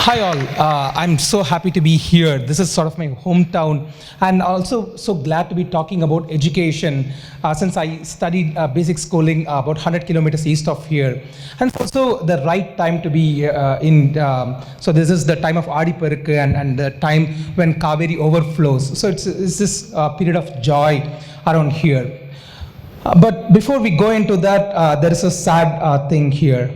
Hi all, I'm so happy to be here. This is sort of my hometown, and also so glad to be talking about education since I studied basic schooling about 100 kilometers east of here. And it's also the right time to be so this is the time of Adi Perukku and the time when Kaveri overflows. So it's this period of joy around here. But before we go into that, there is a sad thing here.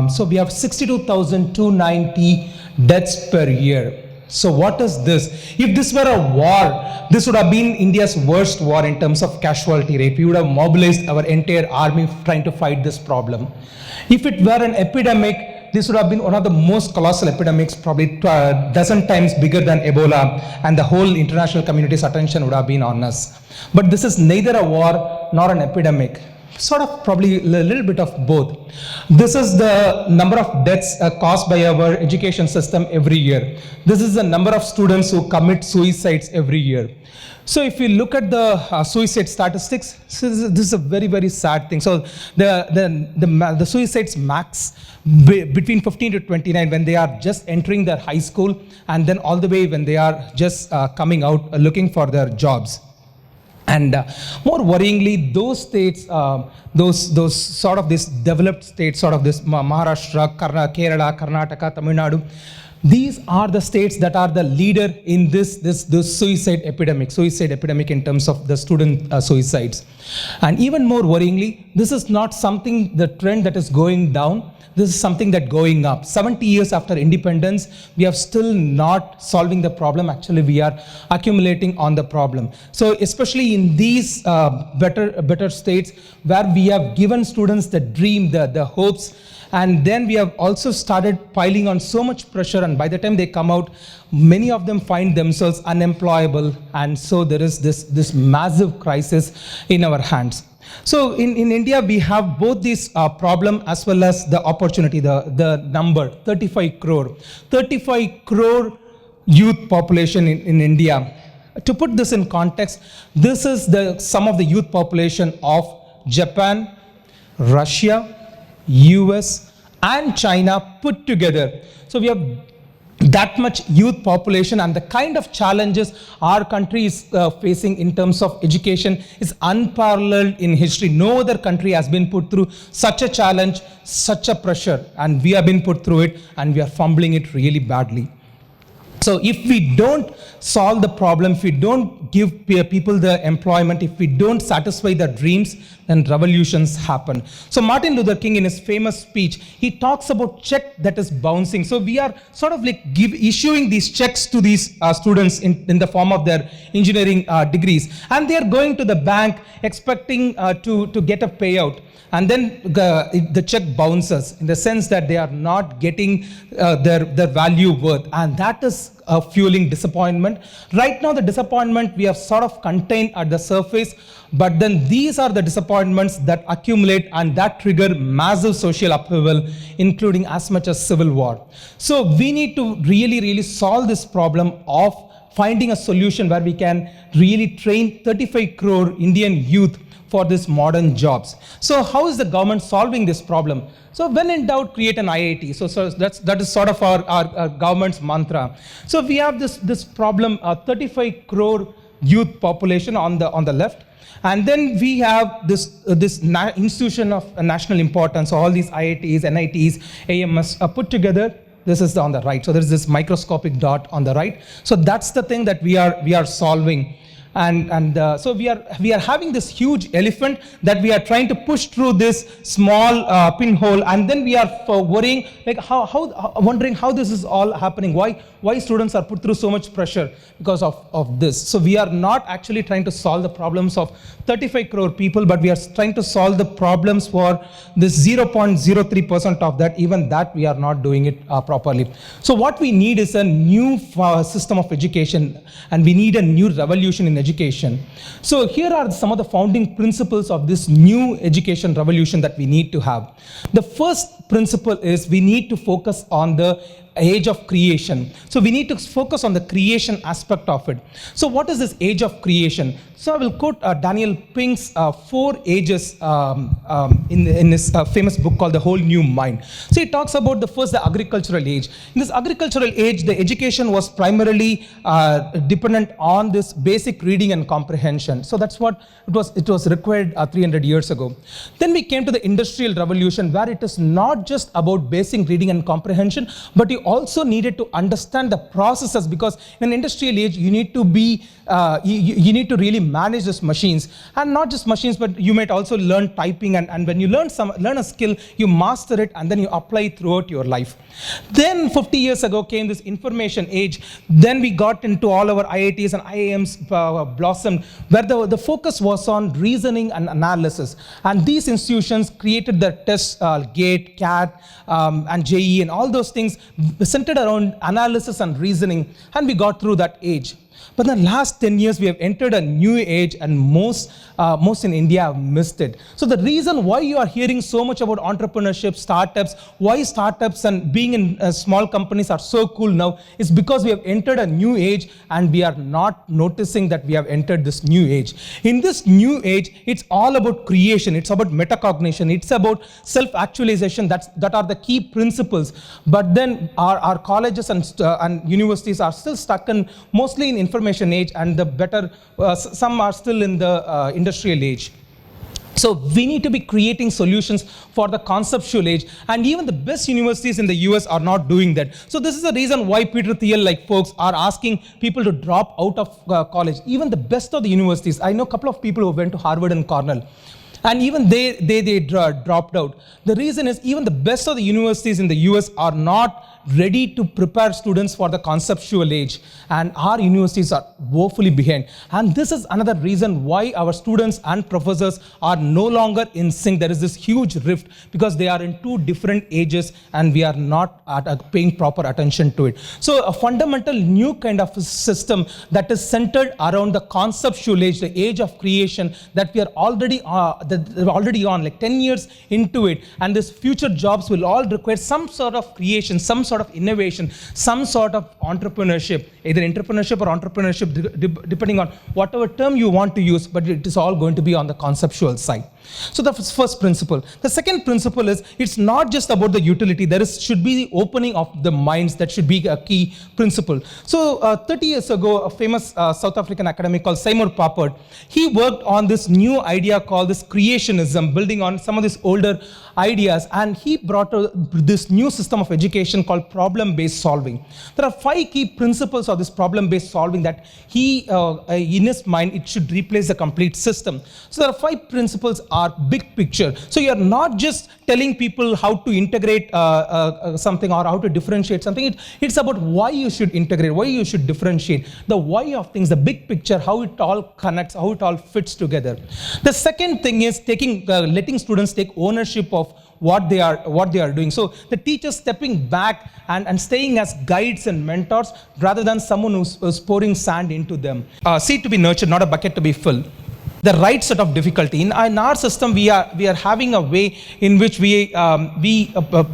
So we have 62,290 deaths per year. So what is this? If this were a war, this would have been India's worst war in terms of casualty rate. We would have mobilized our entire army trying to fight this problem. If it were an epidemic, this would have been one of the most colossal epidemics, probably a dozen times bigger than Ebola, and the whole international community's attention would have been on us. But this is neither a war nor an epidemic. Sort of probably a little bit of both. This is the number of deaths caused by our education system every year. This is the number of students who commit suicides every year. So if you look at the suicide statistics, this is a very, very sad thing. So the suicides max between 15 to 29 when they are just entering their high school, and then all the way when they are just coming out looking for their jobs. And more worryingly, those states, those sort of this developed states, sort of this Maharashtra, Kerala, Karnataka, Tamil Nadu, these are the states that are the leader in this suicide epidemic in terms of the student suicides. And even more worryingly, this is not something, the trend that is going down. This is something that going up. 70 years after independence, we are still not solving the problem. Actually, we are accumulating on the problem. So especially in these better states where we have given students the dream, the hopes, and then we have also started piling on so much pressure, and by the time they come out, many of them find themselves unemployable, and so there is this massive crisis in our hands. So in India, we have both this problem as well as the opportunity, the number, 35 crore. 35 crore youth population in India. To put this in context, this is the sum of the youth population of Japan, Russia, US, and China put together. So we have that much youth population, and the kind of challenges our country is facing in terms of education is unparalleled in history. No other country has been put through such a challenge, such a pressure, and we have been put through it, and we are fumbling it really badly. So if we don't solve the problem, if we don't give people the employment, if we don't satisfy their dreams, then revolutions happen. So Martin Luther King, in his famous speech, he talks about check that is bouncing. So we are sort of like issuing these checks to these students in the form of their engineering degrees, and they are going to the bank expecting to get a payout. And then the check bounces in the sense that they are not getting their value worth, and that is fueling disappointment. Right now, the disappointment we have sort of contained at the surface, but then these are the disappointments that accumulate and that trigger massive social upheaval, including as much as civil war. So we need to really solve this problem of finding a solution where we can really train 35 crore Indian youth for these modern jobs. So how is the government solving this problem? So when in doubt, create an IIT. So that is sort of our government's mantra. So we have this problem, 35 crore youth population on the left, and then we have this institution of national importance. So all these IITs, NITs, AMS are put together. This is on the right. So there is this microscopic dot on the right. So that's the thing that we are solving. So we are having this huge elephant that we are trying to push through this small pinhole, and then we are worrying, like wondering how this is all happening. Why students are put through so much pressure because of this. So we are not actually trying to solve the problems of 35 crore people, but we are trying to solve the problems for this 0.03% of that. Even that we are not doing it properly. So what we need is a new system of education, and we need a new revolution in education. So here are some of the founding principles of this new education revolution that we need to have. The first principle is we need to focus on the age of creation. So we need to focus on the creation aspect of it. So what is this age of creation? So I will quote Daniel Pink's 4 ages in his famous book called The Whole New Mind. So he talks about the agricultural age. In this agricultural age, the education was primarily dependent on this basic reading and comprehension. So that's what it was required 300 years ago. Then we came to the Industrial Revolution, where it is not just about basic reading and comprehension, but you also needed to understand the processes, because in an industrial age, you need to be you need to really manage these machines, and not just machines, but you might also learn typing, and when you learn a skill, you master it, and then you apply it throughout your life. Then 50 years ago came this information age. Then we got into all our IITs and IIMs blossomed, where the focus was on reasoning and analysis, and these institutions created the tests, GATE, CAT, and JEE, and all those things centered around analysis and reasoning, and we got through that age. But in the last 10 years, we have entered a new age, and most in India have missed it. So the reason why you are hearing so much about entrepreneurship, startups, why startups and being in small companies are so cool now, is because we have entered a new age, and we are not noticing that we have entered this new age. In this new age, it's all about creation. It's about metacognition. It's about self-actualization. That are the key principles. But then our colleges and universities are still stuck in mostly in information age, and some are still in the industrial age. So we need to be creating solutions for the conceptual age, and even the best universities in the US are not doing that. So this is the reason why Peter Thiel like folks are asking people to drop out of college. Even the best of the universities, I know a couple of people who went to Harvard and Cornell, and even they dropped out. The reason is even the best of the universities in the US are not ready to prepare students for the conceptual age, and our universities are woefully behind. And this is another reason why our students and professors are no longer in sync. There is this huge rift because they are in 2 different ages, and we are not paying proper attention to it. So a fundamental new kind of system that is centered around the conceptual age, the age of creation, that we are already on, like 10 years into it, and this future jobs will all require some sort of creation, some sort of innovation, some sort of entrepreneurship, either entrepreneurship or entrepreneurship, depending on whatever term you want to use, but it is all going to be on the conceptual side. So that's first principle. The second principle is it's not just about the utility. Should be the opening of the minds. That should be a key principle. So 30 years ago, a famous South African academic called Seymour Papert, he worked on this new idea called this creationism, building on some of these older ideas, and he brought this new system of education called problem-based solving. There are 5 key principles of this problem-based solving that he, in his mind, it should replace the complete system. So there are 5 principles are big picture. So you're not just telling people how to integrate something or how to differentiate something. It's about why you should integrate, why you should differentiate, the why of things, the big picture, how it all connects, how it all fits together. The second thing is letting students take ownership of what they are doing. So the teachers stepping back and staying as guides and mentors rather than someone who's pouring sand into them. Seed to be nurtured, not a bucket to be filled. The right set of difficulty. In our system, we are having a way in which we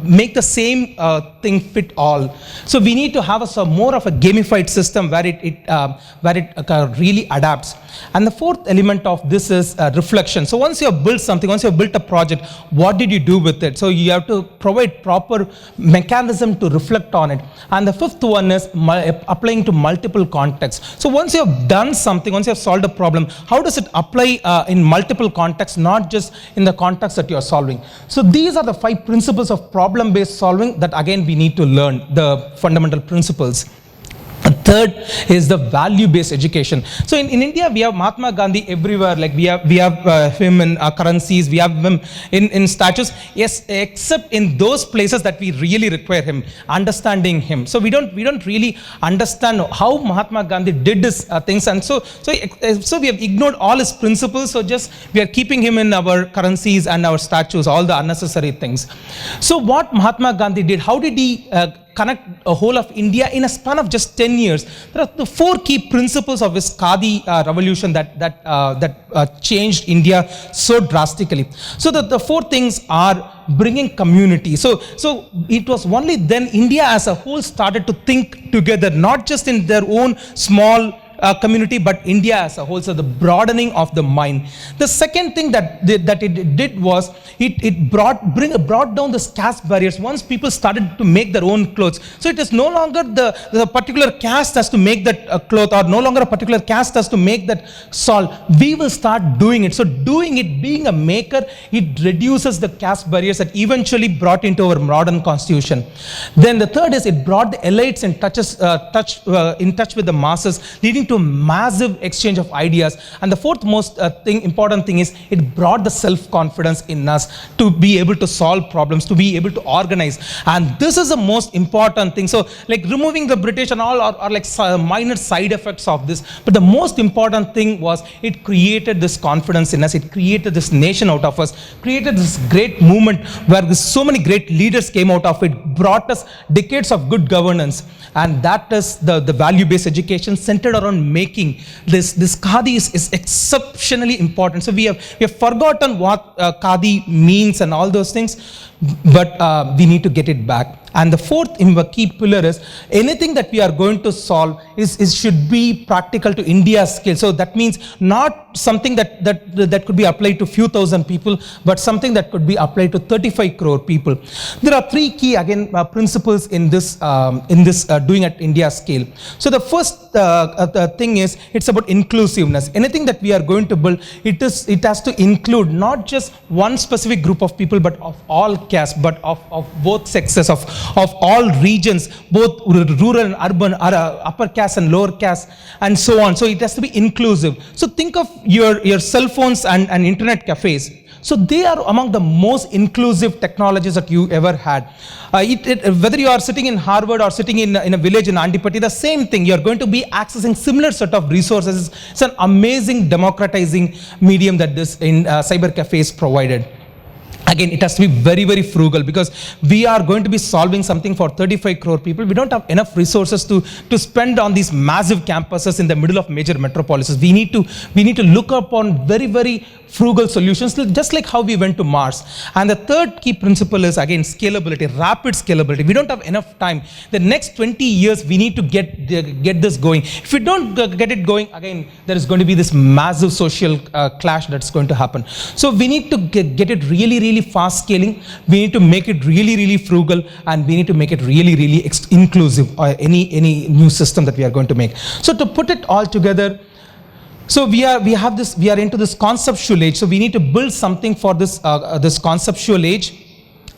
make the same thing fit all. So we need to have more of a gamified system where it really adapts. And the fourth element of this is reflection. So once you have built something, once you have built a project, what did you do with it? So you have to provide proper mechanism to reflect on it. And the fifth one is applying to multiple contexts. So once you have done something, once you have solved a problem, how does it apply in multiple contexts, not just in the context that you are solving? So these are the 5 principles of problem-based solving that again we need to learn, the fundamental principles. The third is the value-based education. So in India, we have Mahatma Gandhi everywhere. Like we have him in currencies, we have him in statues. Yes, except in those places that we really require him, understanding him. So we don't really understand how Mahatma Gandhi did his things, and so we have ignored all his principles. So just we are keeping him in our currencies and our statues, all the unnecessary things. So what Mahatma Gandhi did, how did he connect a whole of India in a span of just 10 years. There are the 4 key principles of this Khadi revolution that changed India so drastically. So the 4 things are bringing community. So it was only then India as a whole started to think together, not just in their own small community, but India as a whole. So the broadening of the mind. The second thing that it did was it brought down the caste barriers. Once people started to make their own clothes, so it is no longer the particular caste has to make that cloth, or no longer a particular caste has to make that shawl. We will start doing it. So doing it, being a maker, it reduces the caste barriers that eventually brought into our modern constitution. Then the third is it brought the elites in touch with the masses, leading to massive exchange of ideas. And the fourth most important thing is it brought the self-confidence in us to be able to solve problems, to be able to organize. And this is the most important thing. So like removing the British and all are like minor side effects of this. But the most important thing was it created this confidence in us. It created this nation out of us, created this great movement where so many great leaders came out of it, brought us decades of good governance. And that is the value-based education centered around making. This Khadi is exceptionally important. So we have forgotten what Khadi means and all those things, but we need to get it back. And the fourth key pillar is anything that we are going to solve should be practical to India's scale. So that means not something that could be applied to few thousand people, but something that could be applied to 35 crore people. There are 3 key principles in this doing at India scale. So the first thing is it's about inclusiveness. Anything that we are going to build, it has to include not just one specific group of people, but of all castes, but of both sexes, of all regions, both rural and urban, upper caste and lower caste, and so on. So it has to be inclusive. So think of your cell phones and internet cafes. So they are among the most inclusive technologies that you ever had. Whether you are sitting in Harvard or sitting in a village in Andipati, the same thing. You are going to be accessing similar set of resources. It's an amazing democratizing medium that this in cyber cafes provided. Again, it has to be very, very frugal, because we are going to be solving something for 35 crore people. We don't have enough resources to spend on these massive campuses in the middle of major metropolises. We need to look upon very, very frugal solutions, just like how we went to Mars. And the third key principle is, again, scalability, rapid scalability. We don't have enough time. The next 20 years, we need to get this going. If we don't get it going, again, there is going to be this massive social clash that's going to happen. So we need to get it really, really fast scaling. We need to make it really, really frugal, and we need to make it really, really inclusive, or any new system that we are going to make. So to put it all together, so we are into this conceptual age. So we need to build something for this conceptual age,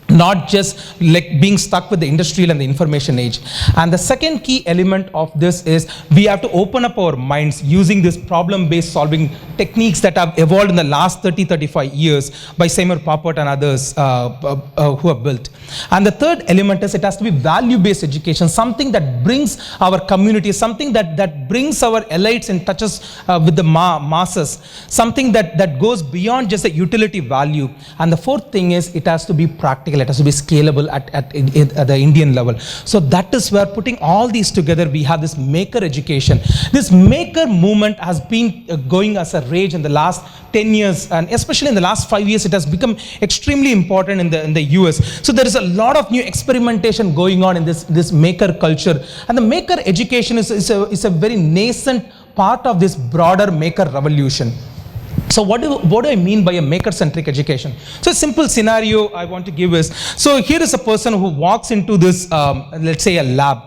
not just like being stuck with the industrial and the information age. And the second key element of this is we have to open up our minds using this problem-based solving techniques that have evolved in the last 30-35 years by Seymour Papert and others who have built. And the third element is it has to be value-based education, something that brings our community, something that brings our elites in touches with the masses, something that goes beyond just a utility value. And the fourth thing is it has to be practical. It has to be scalable at the Indian level. So that is where, putting all these together, we have this maker education. This maker movement has been going as a rage in the last 10 years, and especially in the last 5 years, it has become extremely important in the US. So there is a lot of new experimentation going on in this maker culture, and the maker education is a very nascent part of this broader maker revolution. So what do I mean by a maker-centric education? So a simple scenario I want to give is, so here is a person who walks into this, let's say a lab.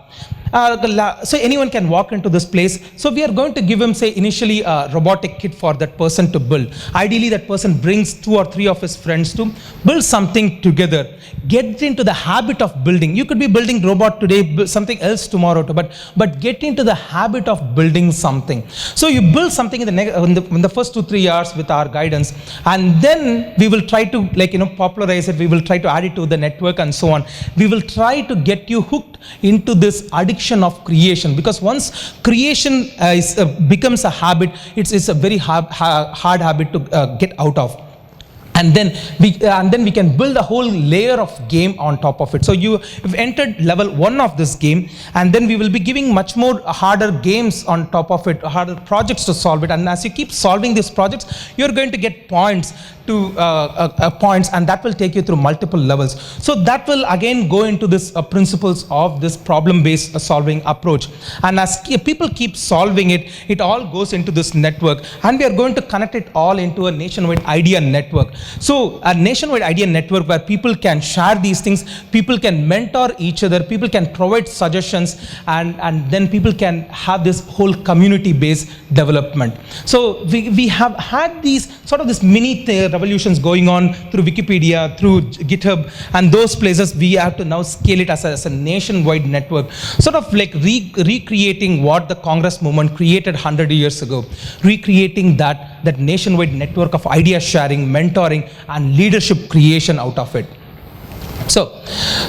So anyone can walk into this place. So we are going to give him, say, initially a robotic kit for that person to build. Ideally, that person brings 2 or 3 of his friends to build something together. Get into the habit of building. You could be building robot today, something else tomorrow, but get into the habit of building something. So you build something in the first 2-3 hours with our guidance, and then we will try to popularize it. We will try to add it to the network and so on. We will try to get you hooked into this addiction of creation, because once creation becomes a habit, it's a very hard habit to get out of. and then we can build a whole layer of game on top of it. So you've entered level 1 of this game, and then we will be giving much more harder games on top of it, harder projects to solve it. And as you keep solving these projects, you're going to get points to points, and that will take you through multiple levels. So that will again go into this principles of this problem-based solving approach. And as people keep solving it, it all goes into this network, and we are going to connect it all into a nationwide idea network. So a nationwide idea network where people can share these things, people can mentor each other, people can provide suggestions, and then people can have this whole community-based development. So we have had these sort of this mini revolutions going on through Wikipedia, through GitHub, and those places. We have to now scale it as a nationwide network, sort of like recreating what the Congress movement created 100 years ago, recreating that nationwide network of idea sharing, mentoring, and leadership creation out of it. So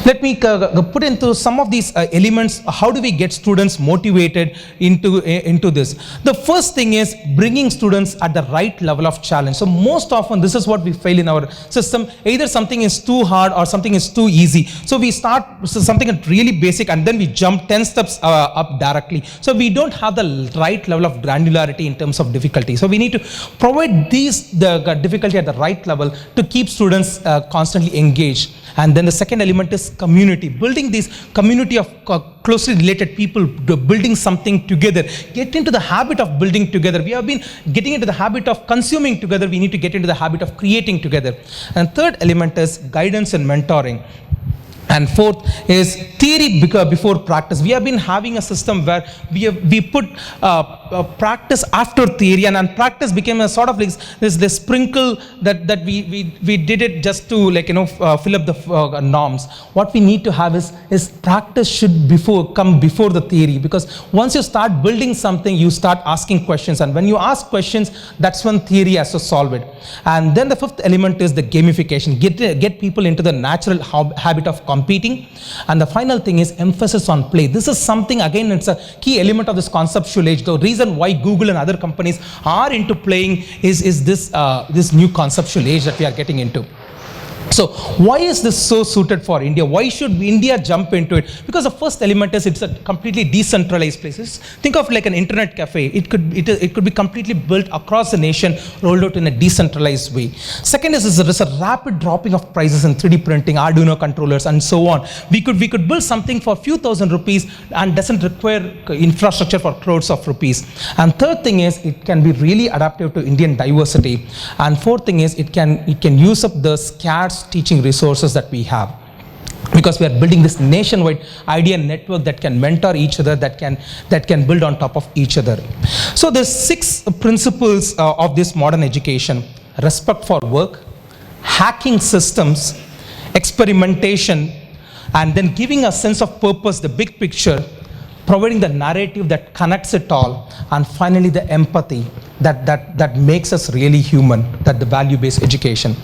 let me put into some of these elements. How do we get students motivated into this? The first thing is bringing students at the right level of challenge. So most often this is what we fail in our system. Either something is too hard or something is too easy. So we start something really basic and then we jump 10 steps up directly. So we don't have the right level of granularity in terms of difficulty. So we need to provide the difficulty at the right level to keep students constantly engaged. And then the second element is community, building this community of closely related people, building something together. Get into the habit of building together. We have been getting into the habit of consuming together. We need to get into the habit of creating together. And third element is guidance and mentoring. And fourth is theory before practice. We have been having a system where we put practice after theory, and practice became a sort of like this sprinkle that we did it just to fill up the norms. What we need to have is practice should come before the theory, because once you start building something, you start asking questions, and when you ask questions, that's when theory has to solve it. And then the fifth element is the gamification. Get people into the natural habit of competing. And the final thing is emphasis on play. This is something, again, it's a key element of this conceptual age. The reason why Google and other companies are into playing is this new conceptual age that we are getting into. So why is this so suited for India? Why should India jump into it? Because the first element is it's a completely decentralized place. Think of like an internet cafe. It could be completely built across the nation, rolled out in a decentralized way. Second is there's a rapid dropping of prices in 3D printing, Arduino controllers, and so on. We could build something for a few thousand rupees and doesn't require infrastructure for crores of rupees. And third thing is it can be really adaptive to Indian diversity. And fourth thing is it can use up the scarce teaching resources that we have, because we are building this nationwide idea network that can mentor each other, that can build on top of each other. So there's 6 principles of this modern education: respect for work, hacking systems, experimentation, and then giving a sense of purpose, the big picture, providing the narrative that connects it all, and finally the empathy that makes us really human, that the value-based education.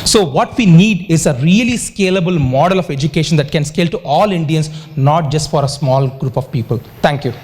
So what we need is a really scalable model of education that can scale to all Indians, not just for a small group of people. Thank you.